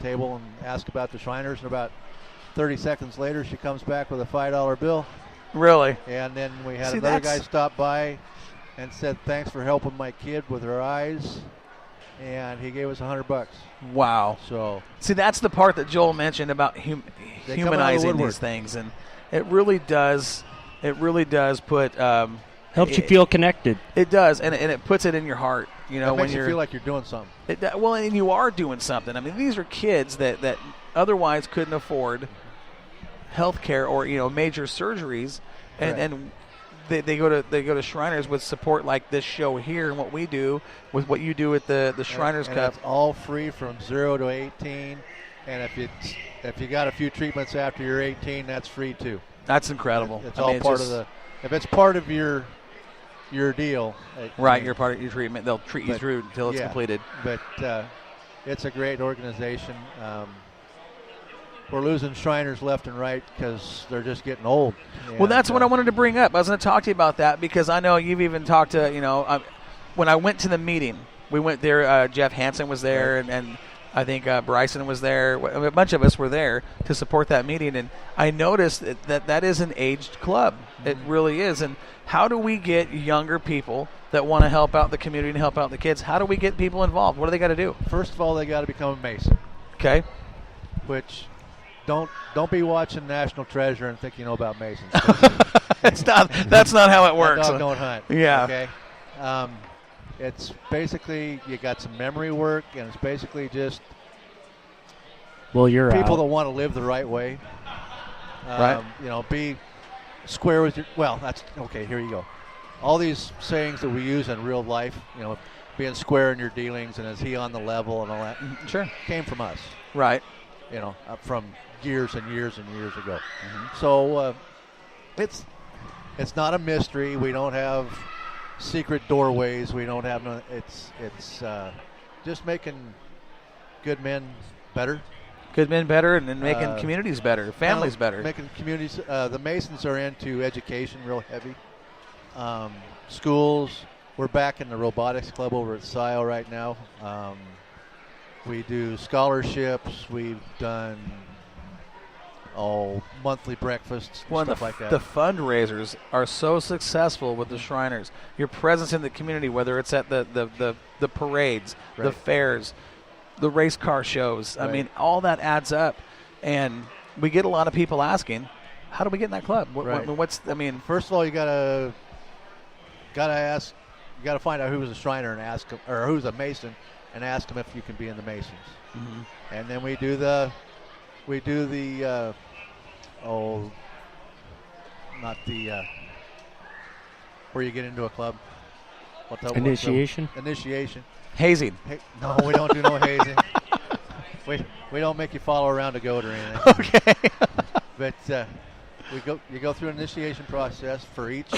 table and ask about the Shriners, and about 30 seconds later she comes back with a $5 bill. Really? And then we had another guy stop by and said, thanks for helping my kid with her eyes, and he gave us $100. Wow. So see, that's the part that Joel mentioned about humanizing these things, and it really does put helps you feel connected. It does, and it puts it in your heart. You know, it makes you feel like you're doing something. Well, and you are doing something. I mean, these are kids that otherwise couldn't afford health care or major surgeries, and they go to Shriners with support like this show here and what we do with what you do at the Shriners and Cup. It's all free from 0 to 18, and if you got a few treatments after you're 18, that's free too. That's incredible. It's all part of the. If it's part of your deal, right? You're part of your treatment. They'll treat you through until it's completed. But it's a great organization. We're losing Shriners left and right because they're just getting old. Well, that's what I wanted to bring up. I was going to talk to you about that because I know you've even talked to, when I went to the meeting, we went there, Jeff Hansen was there, right. and I think Bryson was there. A bunch of us were there to support that meeting, and I noticed that is an aged club. Mm-hmm. It really is. And how do we get younger people that want to help out the community and help out the kids? How do we get people involved? What do they got to do? First of all, they got to become a Mason. Okay. Which... Don't be watching National Treasure and think you know about Masons. That's not how it works. Dog don't hunt. Yeah. Okay. It's basically you got some memory work, and it's basically just you're people out. that want to live the right way. Right. Be square with your. Well, that's okay. Here you go. All these sayings that we use in real life, being square in your dealings, and is he on the level and all that. Sure. Came from us. Right. From years and years and years ago. Mm-hmm. So it's not a mystery. We don't have secret doorways. We don't have it's just making good men better. Good men better, and then making communities better, families better. Making communities. The Masons are into education real heavy. Schools. We're back in the robotics club over at SIO right now. We do scholarships. We've done monthly breakfasts, stuff like that. The fundraisers are so successful with the Shriners. Your presence in the community, whether it's at the parades, right. the fairs, the race car shows. Right. I mean, all that adds up, and we get a lot of people asking, "How do we get in that club?" Right. First of all, you gotta ask. You gotta find out who's a Shriner and ask him, or who's a Mason. And ask them if you can be in the Masons. Mm-hmm. And then we do the where you get into a club. Initiation? Initiation. Hazing. No, we don't do no hazing. We don't make you follow around a goat or anything. Okay. But you go through an initiation process for each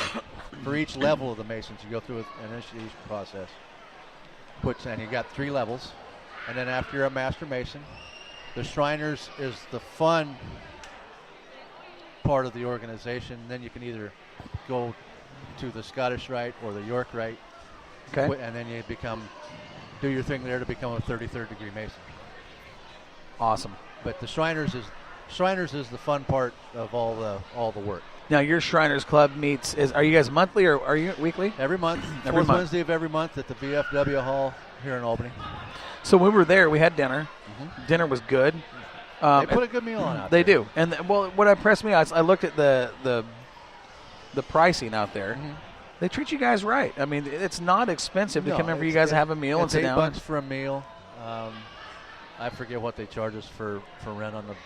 level of the Masons. You go through an initiation process. And you got 3 levels, and then after you're a Master Mason, the Shriners is the fun part of the organization. Then you can either go to the Scottish Rite or the York Rite, okay, and then you do your thing there to become a 33rd degree Mason. Awesome. But the Shriners is the fun part of all the work. Now, your Shriners Club are you guys monthly or are you weekly? Every month. Every Fourth month. Wednesday of every month at the VFW Hall here in Albany. So when we were there, we had dinner. Mm-hmm. Dinner was good. They put a good meal on out there. They there. do. And what impressed me, I looked at the pricing out there. Mm-hmm. They treat you guys right. I mean, it's not expensive to come in for you guys to have a meal and sit down. $8 for a meal. I forget what they charge us for rent on the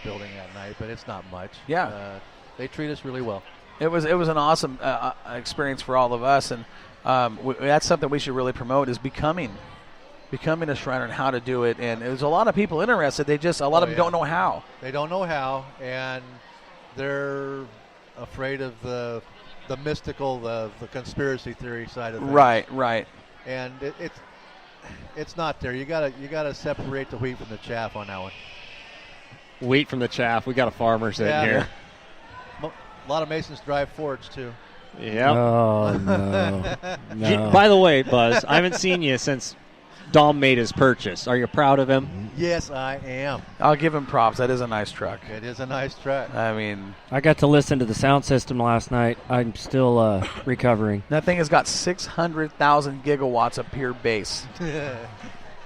building that night, but it's not much. Yeah. They treat us really well. It was an awesome experience for all of us, and that's something we should really promote is becoming a Shriner and how to do it. And there's a lot of people interested. A lot of them don't know how. They don't know how, and they're afraid of the mystical, the conspiracy theory side of things. Right. And it's not there. You gotta separate the wheat from the chaff on that one. Wheat from the chaff. We got a farmer sitting here. A lot of Masons drive Fords too. Yep. Oh no. By the way, Buzz, I haven't seen you since Dom made his purchase. Are you proud of him? Yes, I am. I'll give him props. That is a nice truck. It is a nice truck. I mean, I got to listen to the sound system last night. I'm still recovering. that thing has got 600,000 gigawatts of pure bass.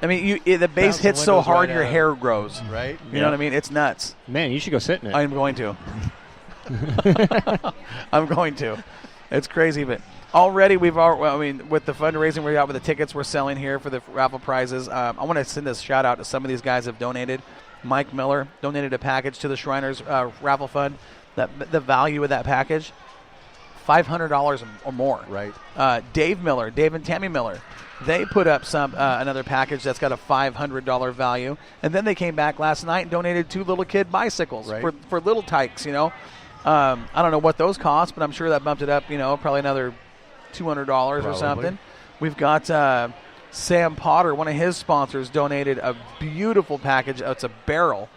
I mean, the bass Bounce hits the so windows hard right your out. hair grows. Right? You know what I mean? It's nuts. Man, you should go sit in it. I'm going to. I'm going to. It's crazy, but already with the fundraising we got with the tickets we're selling here for the raffle prizes, I want to send a shout out to some of these guys who have donated. Mike Miller donated a package to the Shriners raffle fund. The value of that package, $500 or more. Right. Dave and Tammy Miller, they put up another package that's got a $500 value, and then they came back last night and donated 2 little kid bicycles for little tykes. I don't know what those cost, but I'm sure that bumped it up. Probably another $200 or something. We've got Sam Potter, one of his sponsors, donated a beautiful package. It's a barrel.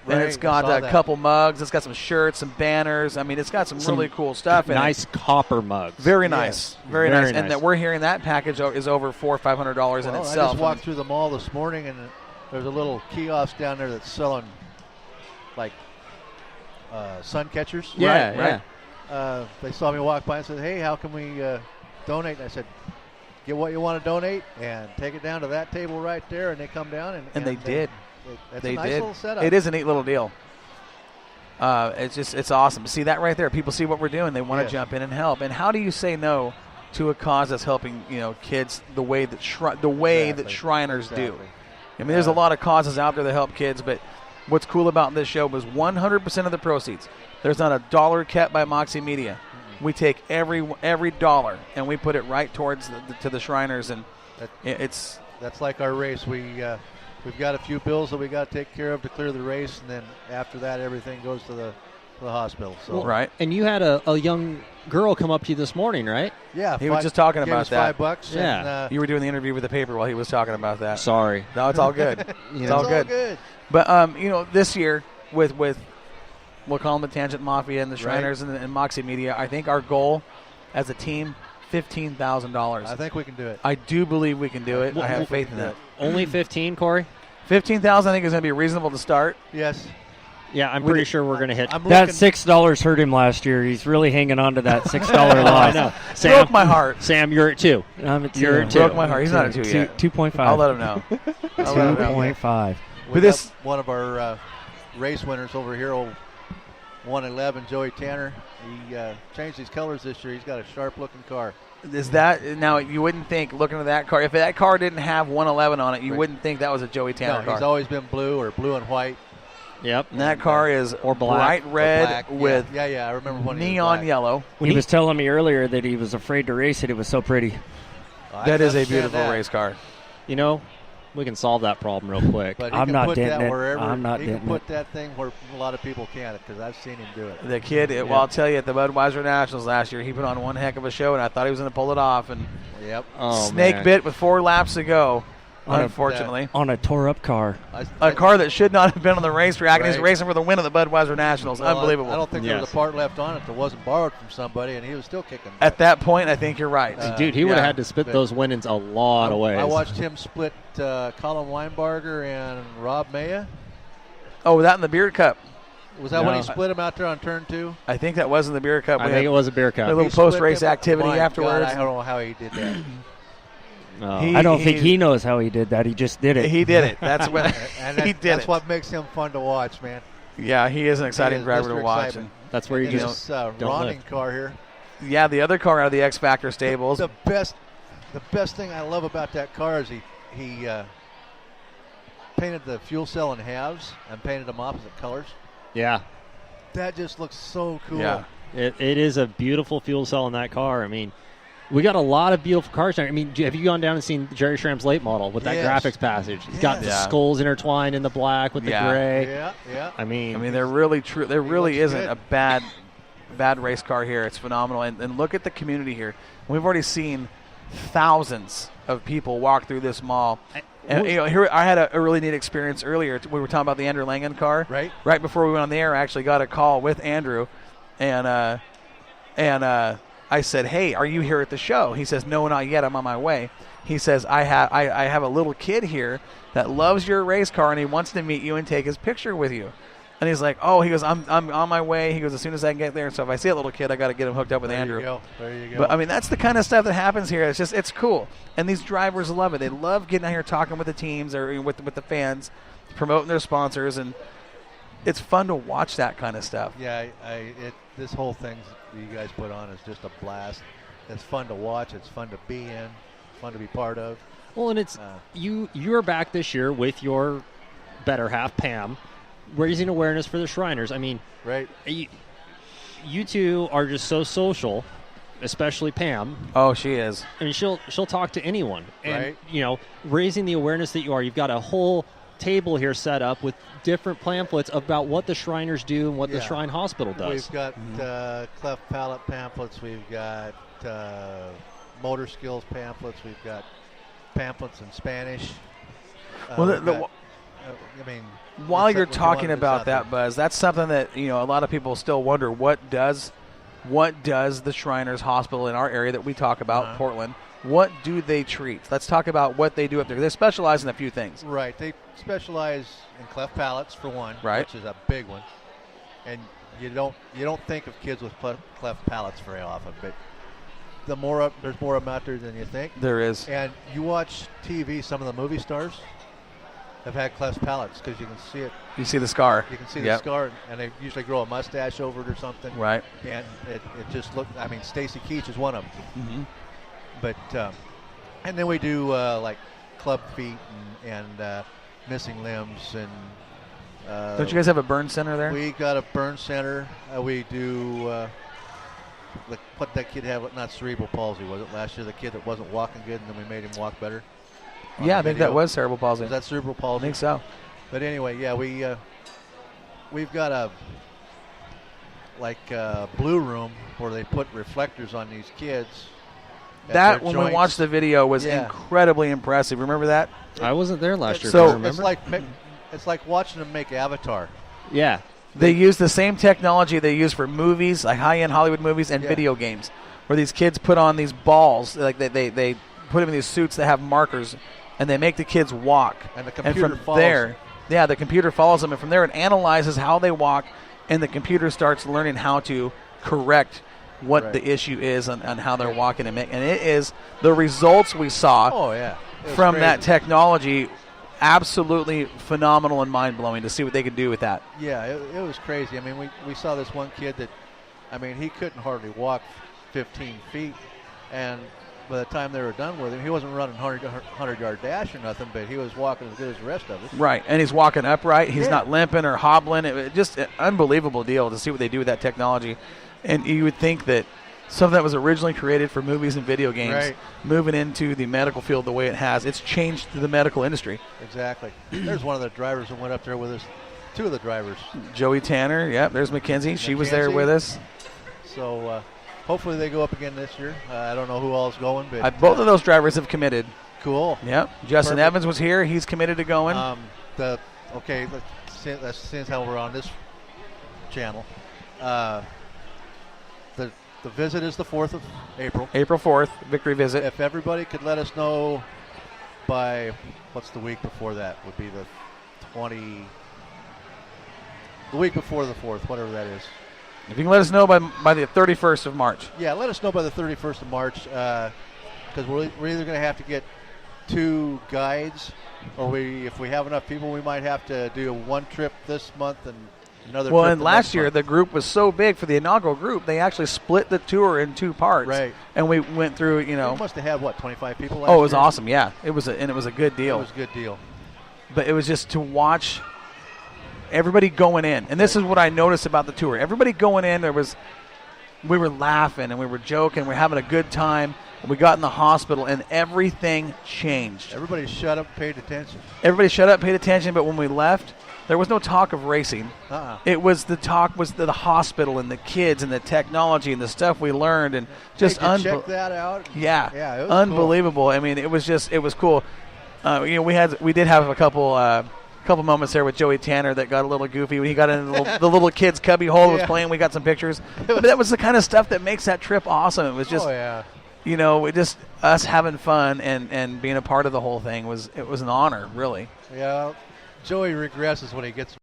And it's got a couple mugs. It's got some shirts, some banners. I mean, it's got some really cool stuff. Nice copper mugs. Very nice. Yes. Very nice. And that we're hearing that package is over $400 or $500 in itself. I just walked through the mall this morning, and there's a little kiosk down there that's selling, like, sun catchers. Yeah, right. They saw me walk by and said, hey, how can we donate? And I said, get what you want to donate and take it down to that table right there. And they come down. And they did. That's a nice little setup. It is a neat little deal. It's awesome. See that right there? People see what we're doing. They want to jump in and help. And how do you say no to a cause that's helping kids the way that Shriners do? I mean, there's a lot of causes out there that help kids, but what's cool about this show was 100% of the proceeds. There's not a dollar kept by Moxie Media. We take every dollar and we put it right towards to the Shriners, and that's like our race. We've got a few bills that we got to take care of to clear the race, and then after that, everything goes to the hospital. So right. And you had a young girl come up to you this morning, right? Yeah, he was just talking about that. $5. Yeah, you were doing the interview with the paper while he was talking about that. Sorry. No, it's all good. It's all good. But this year with we'll call them the Tangent Mafia and the Shriners and Moxie Media, I think our goal as a team, $15,000. I think we can do it. I do believe we can do it. I have faith in that. Only 15, Corey? 15,000 I think is going to be reasonable to start. Yes. Yeah, I'm pretty sure we're going to hit. That $6 hurt him last year. He's really hanging on to that $6 loss. I know. Sam, broke my heart. Sam, you're at 2. I'm at 2. You're at 2. Broke my heart. He's not at 2 yet. 2.5. I'll let him know. 2.5. But this one of our race winners over here, 111, Joey Tanner. He changed his colors this year. He's got a sharp-looking car. Is that now? You wouldn't think looking at that car. If that car didn't have 111 on it, you wouldn't think that was a Joey Tanner car. He's always been blue or blue and white. Yep. And that car is or bright red with I remember when neon yellow. He was telling me earlier that he was afraid to race it. It was so pretty. That is a beautiful race car. We can solve that problem real quick. But I'm not denting it. He can put that thing where a lot of people can't, because I've seen him do it. The kid, well, I'll tell you, at the Budweiser Nationals last year, he put on one heck of a show, and I thought he was going to pull it off. And snake bit with 4 laps to go, unfortunately. On a tore-up car. A car that should not have been on the racetrack, and he's racing for the win of the Budweiser Nationals. Well, Unbelievable. I don't think there was a part left on it that wasn't borrowed from somebody, and he was still kicking. At that point, I think you're right. Dude, he would have had to split those winnings a lot of ways. I watched him split Colin Weinbarger and Rob Maya. Oh, that in the beer cup. Was that when he split him out there on turn 2? I think that was in the beer cup. I think it was a beer cup. A little post-race activity afterwards. God, I don't know how he did that. I don't think he knows how he did that. He just did it. He did it. That's what That's what makes him fun to watch, man. Yeah, he is an exciting driver to watch. And that's where you just Ronning car here. Yeah, the other car out of the X Factor stables. The best thing I love about that car is he painted the fuel cell in halves and painted them opposite colors. Yeah. That just looks so cool. Yeah. It is a beautiful fuel cell in that car. I mean, we got a lot of beautiful cars. I mean, have you gone down and seen Jerry Schramm's late model with that graphics passage? He's got the skulls intertwined in the black with the gray. Yeah. I mean, they're really true. There really isn't a bad race car here. It's phenomenal. And look at the community here. We've already seen thousands of people walk through this mall. And here I had a really neat experience earlier. We were talking about the Andrew Langan car. Right before we went on the air, I actually got a call with Andrew, and I said, "Hey, are you here at the show?" He says, "No, not yet. I'm on my way." He says, I have a little kid here that loves your race car, and he wants to meet you and take his picture with you. And he's like, oh, he goes, I'm on my way. He goes, as soon as I can get there. So if I see a little kid, I got to get him hooked up with Andrew. There you go. But I mean, that's the kind of stuff that happens here. It's cool, and these drivers love it. They love getting out here talking with the teams or with the fans, promoting their sponsors, and it's fun to watch that kind of stuff. Yeah, this whole thing that you guys put on is just a blast. It's fun to watch. It's fun to be in. Fun to be part of. Well, and it's you're back this year with your better half, Pam, raising awareness for the Shriners. I mean, right? You two are just so social, especially Pam. Oh, she is. I mean, she'll talk to anyone, and right. Raising the awareness that you are. You've got a whole table here set up with different pamphlets about what the Shriners do and what the Shrine Hospital does. We've got cleft palate pamphlets. We've got motor skills pamphlets. We've got pamphlets in Spanish. While you're talking about that, Buzz, that's something that a lot of people still wonder. What does the Shriners Hospital in our area that we talk about, Portland, what do they treat? Let's talk about what they do up there. They specialize in a few things. Right. They specialize in cleft palates for one, which is a big one. And you don't think of kids with cleft palates very often, but there's more of them out there than you think. There is. And you watch TV, some of the movie stars have had cleft palates because you can see it. You see the scar. You can see the scar, and they usually grow a mustache over it or something. Right. And it just looks. I mean, Stacy Keach is one of them. Mm-hmm. But and then we do like club feet and missing limbs and. Don't you guys have a burn center there? We got a burn center. We do. What that kid had? Not cerebral palsy, was it last year? The kid that wasn't walking good, and then we made him walk better. Yeah, I think that was cerebral palsy. Was that cerebral palsy? I think so. But anyway, yeah, we've got a blue room where they put reflectors on these kids. That when we watched the video was incredibly impressive. Remember that? I wasn't there last year. So it's like watching them make Avatar. Yeah. They use the same technology they use for movies, like high-end Hollywood movies and video games, where these kids put on these balls, like they put them in these suits that have markers, and they make the kids walk. And the computer follows them. Yeah, the computer follows them, and from there it analyzes how they walk, and the computer starts learning how to correct what the issue is on how they're walking. And it is the results we saw from that technology. Absolutely phenomenal and mind-blowing to see what they could do with that. Yeah, it was crazy. I mean, we saw this one kid that, I mean, he couldn't hardly walk 15 feet, and by the time they were done with him, he wasn't running 100-yard dash or nothing, but he was walking as good as the rest of us. Right, and he's walking upright. He's not limping or hobbling. It just an unbelievable deal to see what they do with that technology. And you would think that something that was originally created for movies and video games, moving into the medical field the way it has, it's changed the medical industry. Exactly. There's one of the drivers that went up there with us. Two of the drivers. Joey Tanner, there's Mackenzie. She was there with us. So hopefully they go up again this year. I don't know who all is going, but both of those drivers have committed. Cool. Yep. Justin Evans was here. He's committed to going. Let's see how we're on this channel. The visit is the 4th of April. April 4th, victory visit. If everybody could let us know by, what's the week before that? Would be the week before the 4th, whatever that is. If you can let us know by the 31st of March. Yeah, let us know by the 31st of March, because we're either going to have to get 2 guides, or if we have enough people, we might have to do one trip this month and another trip. Well, and last year the group was so big for the inaugural group, they actually split the tour in 2 parts. Right. And we went through, We must have had, 25 people last year? Oh, it was awesome, yeah. It was a good deal. It was a good deal. But it was just to watch everybody going in. And this is what I noticed about the tour. Everybody going in, we were laughing and we were joking, we were having a good time. And we got in the hospital and everything changed. Everybody shut up, paid attention. But when we left, there was no talk of racing. It was the hospital and the kids and the technology and the stuff we learned and just check that out. Yeah, it was unbelievable. Cool. I mean, it was cool. We did have a couple moments there with Joey Tanner that got a little goofy when he got in the little kid's cubby hole was playing. We got some pictures, but that was the kind of stuff that makes that trip awesome. It was just just us having fun and being a part of the whole thing was an honor, really. Yeah, Joey regresses when he gets